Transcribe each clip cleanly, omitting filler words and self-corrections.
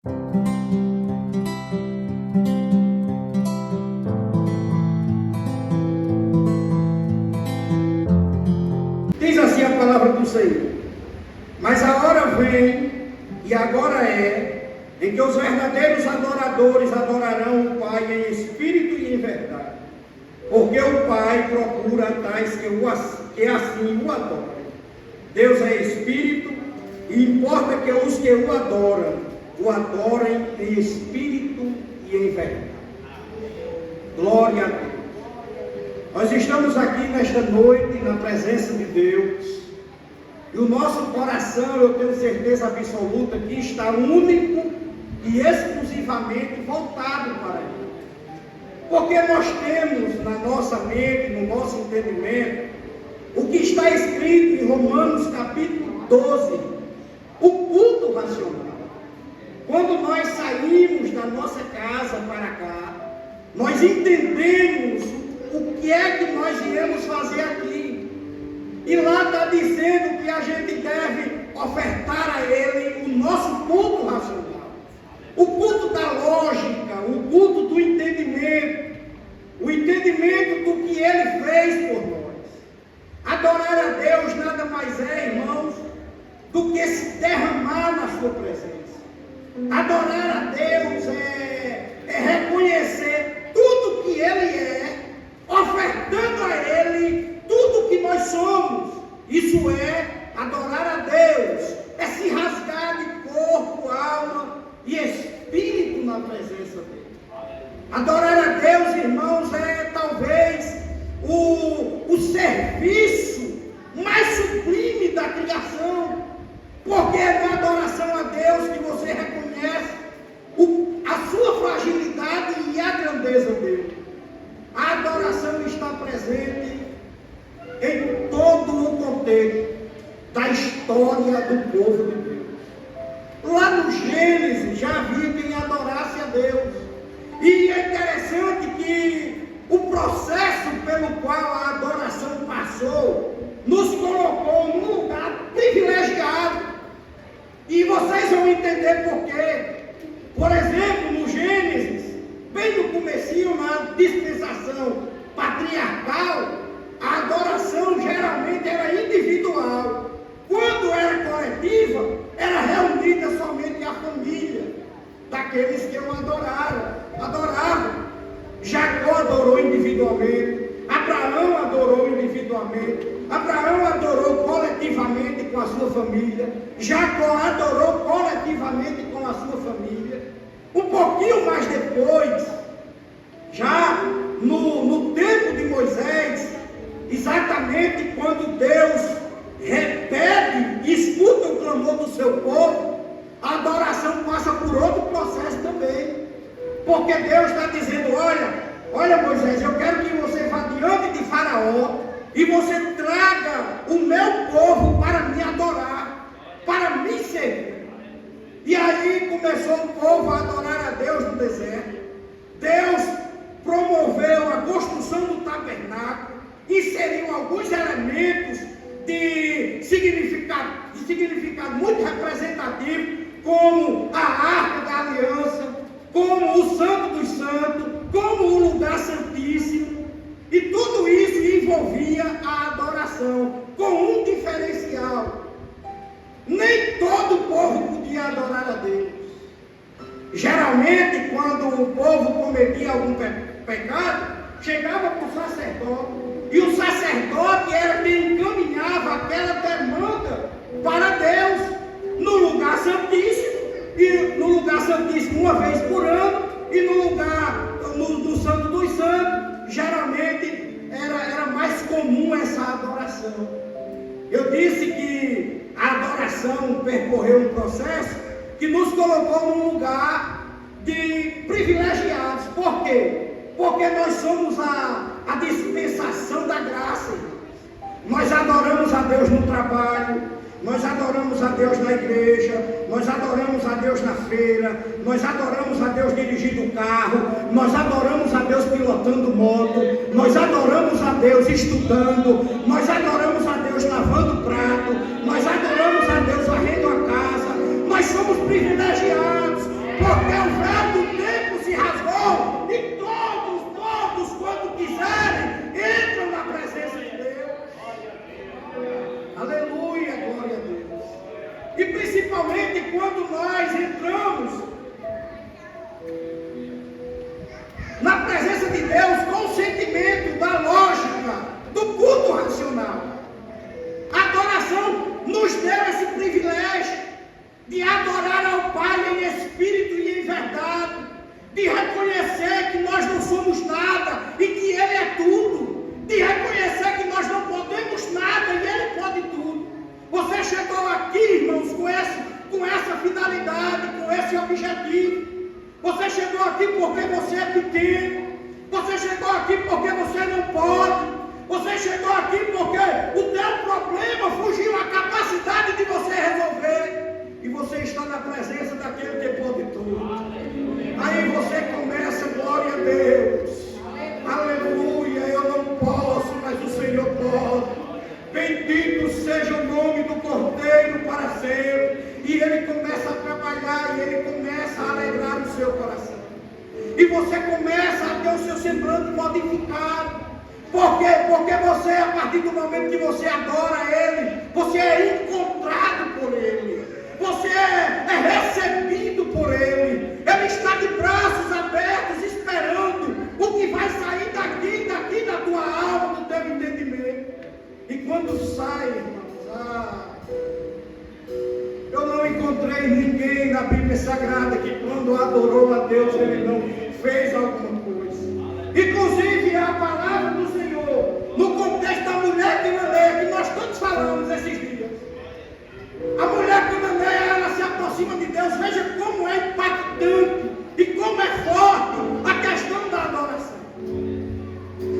Diz assim a palavra do Senhor: mas a hora vem, e agora é, em que os verdadeiros adoradores adorarão o Pai em espírito e em verdade, porque o Pai procura tais que assim o adorem. Deus é espírito, e importa que os que o adorem em espírito e em verdade. Glória a Deus. Nós estamos aqui nesta noite na presença de Deus, e o nosso coração, eu tenho certeza absoluta, que está único e exclusivamente voltado para Ele. Porque nós temos na nossa mente, no nosso entendimento, o que está escrito em Romanos capítulo 12, o culto racional. Quando nós saímos da nossa casa para cá, nós entendemos o que é que nós viemos fazer aqui. E lá está dizendo que a gente deve ofertar a Ele o nosso culto racional. O culto da lógica, o culto do entendimento, o entendimento do que Ele fez por nós. Adorar a Deus nada mais é, irmãos, do que se derramar na sua presença. Adorar a Deus é reconhecer tudo que Ele é, ofertando a Ele tudo que nós somos. Isso é adorar a Deus, é se rasgar de corpo, alma e espírito na presença dEle. Adorar a Deus, irmãos, é talvez o serviço mais sublime da criação, porque é na adoração a Deus que você reconhece a sua fragilidade e a grandeza dEle. A adoração está presente em todo o contexto da história do povo de Deus. Lá no Gênesis já havia quem adorasse a Deus. E é interessante que o processo pelo qual a adoração passou nos colocou num lugar privilegiado. E vocês vão entender por quê. Por exemplo, no Gênesis, bem no comecinho, na dispensação patriarcal, a adoração geralmente era individual. Quando era coletiva, era reunida somente a família daqueles que o adoravam. Jacó adorou individualmente, Abraão adorou individualmente, Abraão adorou coletivamente com a sua família, Jacó adorou coletivamente com a sua família. Um pouquinho mais depois, já no tempo de Moisés, exatamente quando Deus repete e escuta o clamor do seu povo, a adoração passa por outro processo também. Porque Deus está dizendo: olha Moisés, eu quero que você vá diante de Faraó e você traga o meu povo para me adorar, para me servir. E aí começou o povo a adorar a Deus no deserto. Deus promoveu a construção do tabernáculo, inseriu alguns elementos de significado muito representativo, como a arca da aliança, como o santo dos santos, como o lugar santíssimo. E tudo isso envolvia a adoração, com um diferencial: nem todo o povo podia adorar a Deus. Geralmente, quando o povo cometia algum pecado, chegava para o sacerdote, e o sacerdote era quem encaminhava aquela demanda para Deus no lugar santíssimo, e no lugar santíssimo uma vez por ano, e no lugar do Santo dos Santos, geralmente era mais comum essa adoração. Eu disse que a adoração percorreu um processo que nos colocou num lugar de privilegiados. Por quê? Porque nós somos a dispensação da graça. Nós adoramos a Deus no trabalho, nós adoramos a Deus na igreja, nós adoramos a Deus na feira, nós adoramos a Deus dirigindo o carro, nós adoramos a Deus pilotando moto, nós adoramos a Deus estudando, nós adoramos a Deus lavando prato, nós adoramos a Deus varrendo a casa. Nós somos privilegiados, porque o véu do tempo se rasgou e todos, quando quiserem, entram na presença de Deus. Aleluia, glória a Deus. E principalmente quando nós entramos na presença de Deus com o sentimento da lógica, do culto racional. A adoração nos deu esse privilégio de adorar ao Pai em espírito e em verdade, de reconhecer que nós não somos nada e que Ele é tudo, de reconhecer que nós não podemos nada e Ele pode tudo. Você chegou aqui, irmãos, com essa finalidade, com esse objetivo. Você chegou aqui porque você é pequeno. Você chegou aqui porque você não pode. Você chegou aqui porque o teu problema fugiu à capacidade de você resolver. E você está na presença daquele que pode tudo. Aí você começa, glória a Deus. Aleluia, eu não posso, mas o Senhor pode. Bendito seja o nome do Cordeiro para sempre. E Ele começa a trabalhar, e Ele começa a alegrar o seu coração. E você começa a ter o seu semblante modificado. Por quê? Porque você, a partir do momento que você adora Ele, você é encontrado por Ele. Você é recebido por Ele. Ele está de braços abertos, esperando o que vai sair daqui da tua alma, do teu entendimento. E quando sai, irmãos, eu não encontrei ninguém na Bíblia Sagrada que quando adorou a Deus, ele não fez alguma coisa. Inclusive a palavra do Senhor, no contexto da mulher cananeia, que nós todos falamos esses dias. A mulher cananeia, ela se aproxima de Deus. Veja como é impactante e como é forte a questão da adoração.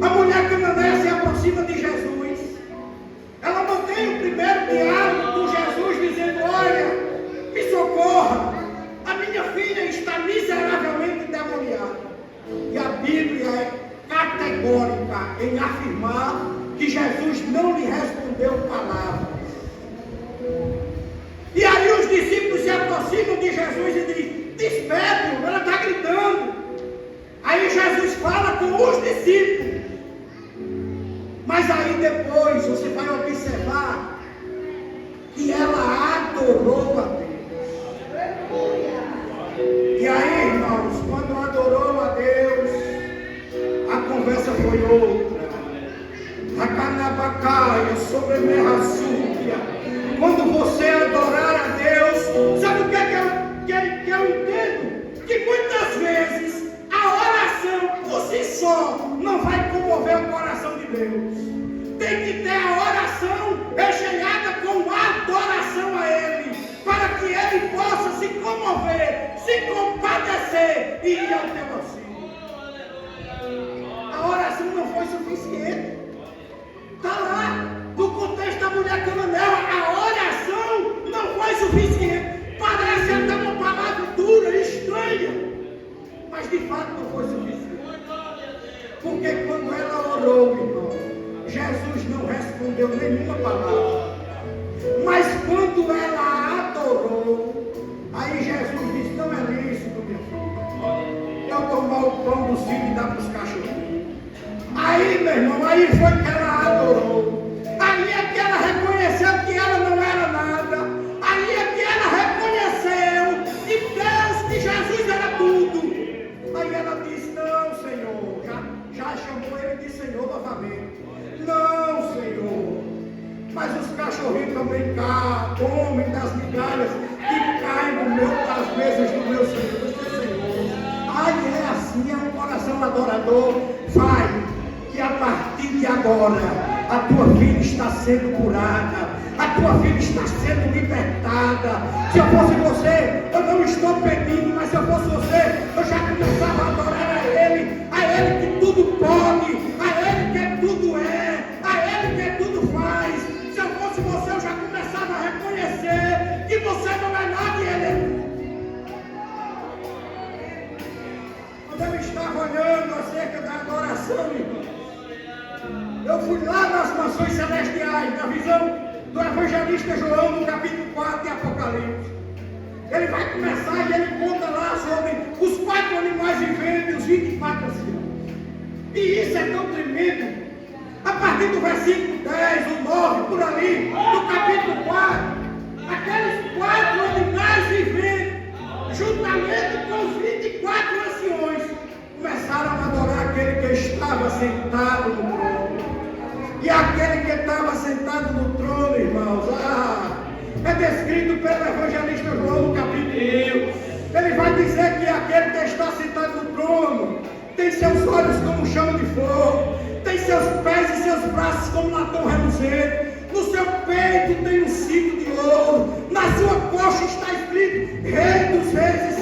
A mulher cananeia se aproxima de Jesus. Ela mantém o primeiro diálogo com Jesus, dizendo: olha, me socorra, a minha filha está miseravelmente endemoniada. E a Bíblia é categórica em afirmar que Jesus não lhe respondeu palavras. E aí os discípulos se aproximam de Jesus e dizem: despede-o, ela está gritando. Aí Jesus fala com os discípulos. Mas aí depois você vai observar que ela adorou a Deus. E aí, irmãos, quando adorou a Deus, a conversa foi outra. A canabacaia sobre merraçúria. Quando você adorar a Deus, sabe o que eu entendo? Que muitas vezes a oração por si só não vai comover o coração de Deus. Tem que ter a oração recheada com adoração a Ele, para que Ele possa se comover, se compadecer e ir ao teu auxílio. A oração não foi suficiente. Está lá, no contexto da mulher cananeia, a oração não foi suficiente. Parece até uma palavra dura, estranha, mas de fato não foi suficiente. Porque quando ela orou, irmão, Jesus não respondeu nenhuma palavra. Mas quando ela adorou, aí Jesus disse: não é lícito, minha filha, eu tomar o pão dos filhos e dar para os cachorrinhos. Aí, meu irmão, aí foi que ela adorou. Aí é que ela reconheceu que ela não era nada. Aí é que ela reconheceu que Deus, que Jesus era tudo. Aí ela disse: não, Senhor, já chamou ele de Senhor novamente. Não, Senhor, mas os cachorrinhos também comem das migalhas que caem das mesas do meu Senhor. Aí é assim, é um coração adorador. Vai, que a partir de agora a tua filha está sendo curada, a tua filha está sendo libertada. Se eu fosse você, eu não estou pedindo, mas se eu fosse você, eu já começava a adorar a Ele que tudo pode, a Ele que tudo é, a Ele que tudo faz. Se eu fosse você, eu já começava a reconhecer que você não é nada e Ele é tudo. Quando eu estava olhando acerca da adoração, irmão, eu fui lá nas mansões celestiais, na visão do evangelista João, no capítulo 4 de Apocalipse. Ele vai começar e ele conta lá sobre juntamente com os 24 anciões, começaram a adorar aquele que estava sentado no trono. E aquele que estava sentado no trono, irmãos, é descrito pelo evangelista João no capítulo 1. Ele vai dizer que aquele que está sentado no trono tem seus olhos como chama de fogo, tem seus pés e seus braços como latão reluzente, no seu peito tem um cinto de ouro, na sua coxa está escrito Rei dos Reis e